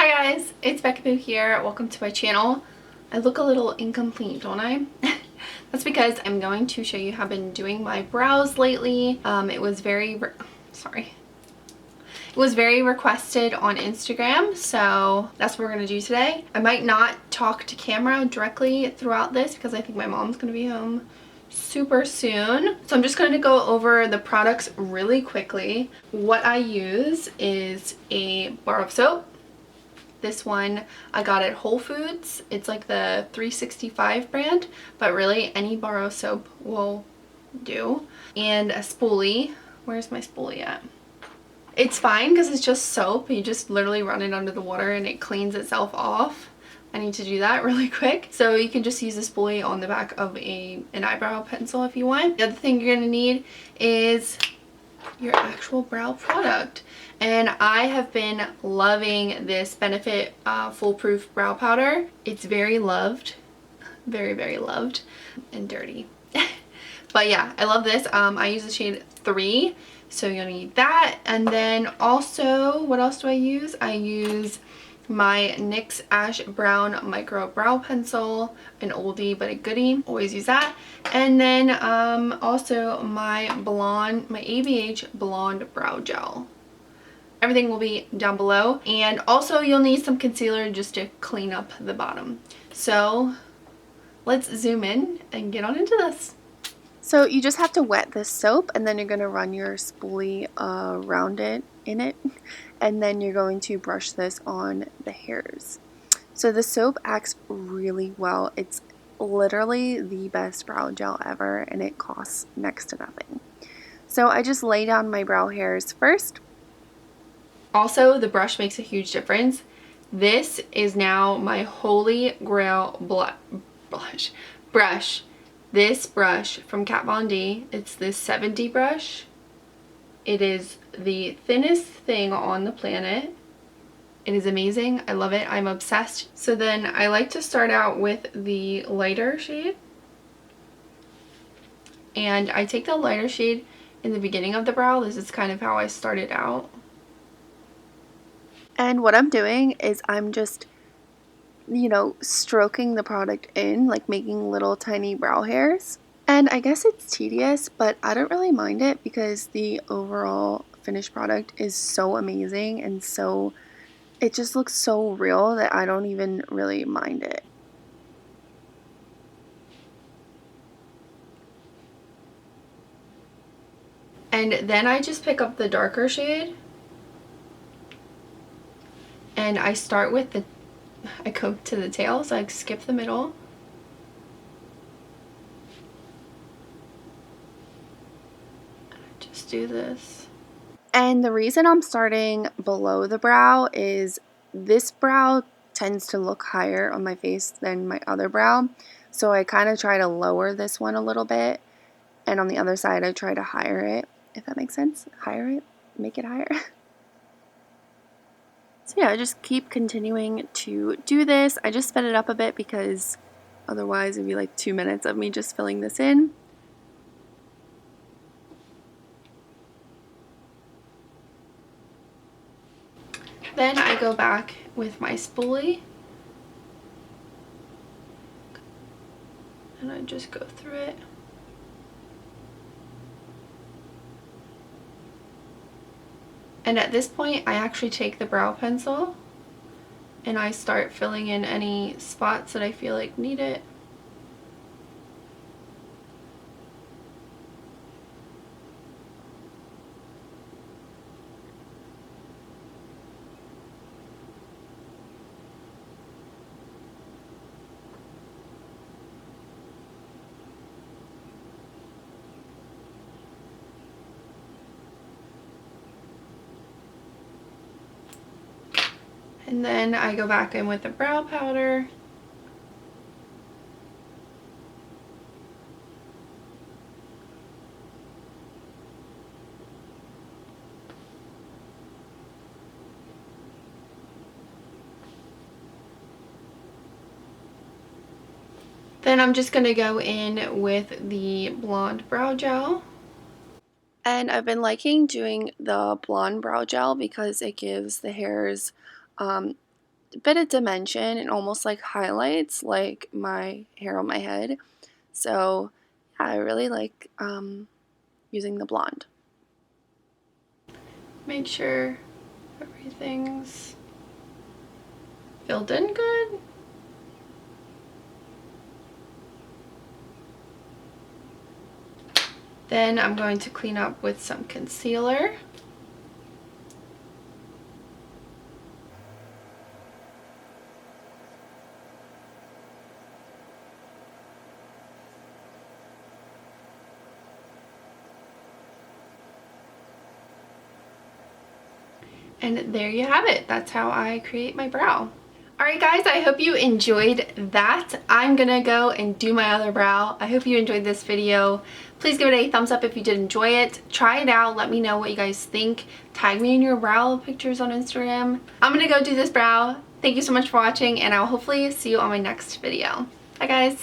Hi guys, it's beccaboo here. Welcome to my channel. I look a little incomplete, don't I? That's because I'm going to show you how I've been doing my brows lately. It was very requested on Instagram, so that's what we're going to do today. I might not talk to camera directly throughout this because I think my mom's going to be home super soon. So I'm just going to go over the products really quickly. What I use is a bar of soap. This one I got at Whole Foods. It's like the 365 brand, but really any bar of soap will do. And a spoolie. Where's my spoolie at? It's fine because it's just soap. You just literally run it under the water and it cleans itself off. I need to do that really quick. So you can just use a spoolie on the back of an eyebrow pencil if you want. The other thing you're going to need is your actual brow product. And I have been loving this Benefit Foolproof Brow Powder. It's very loved. Very, very loved. And dirty. But yeah, I love this. I use the shade 3. So you're going to need that. And then also, what else do I use? I use my NYX Ash Brown Micro Brow Pencil, an oldie but a goodie. Always use that. And then also my ABH Blonde Brow Gel. Everything will be down below. And also you'll need some concealer just to clean up the bottom. So let's zoom in and get on into this. So you just have to wet this soap and then you're going to run your spoolie around it, and then you're going to brush this on the hairs. So the soap acts really well. It's literally the best brow gel ever and it costs next to nothing. So I just lay down my brow hairs first. Also, the brush makes a huge difference. This is now my holy grail brush. This brush from Kat Von D, it's this 70 brush. It is the thinnest thing on the planet. It is amazing. I love it. I'm obsessed. So then I like to start out with the lighter shade. And I take the lighter shade in the beginning of the brow. This is kind of how I started out. And what I'm doing is I'm just, stroking the product in, like making little tiny brow hairs. And I guess it's tedious, but I don't really mind it because the overall finished product is so amazing and it just looks so real that I don't even really mind it. And then I just pick up the darker shade and I start with I go to the tail, so I skip the middle. Just do this. And the reason I'm starting below the brow is this brow tends to look higher on my face than my other brow. So I kind of try to lower this one a little bit. And on the other side, I try to higher it, if that makes sense. Higher it, make it higher. So yeah, I just keep continuing to do this. I just sped it up a bit because otherwise it'd be like 2 minutes of me just filling this in. Then I go back with my spoolie and I just go through it. And at this point, I actually take the brow pencil and I start filling in any spots that I feel like need it. And then I go back in with the brow powder. Then I'm just going to go in with the blonde brow gel. And I've been liking doing the blonde brow gel because it gives the hairs bit of dimension and almost like highlights like my hair on my head. So yeah, I really like using the blonde. Make sure everything's filled in good. Then I'm going to clean up with some concealer. And there you have it. That's how I create my brow. Alright guys, I hope you enjoyed that. I'm gonna go and do my other brow. I hope you enjoyed this video. Please give it a thumbs up if you did enjoy it. Try it out. Let me know what you guys think. Tag me in your brow pictures on Instagram. I'm gonna go do this brow. Thank you so much for watching, and I'll hopefully see you on my next video. Bye guys.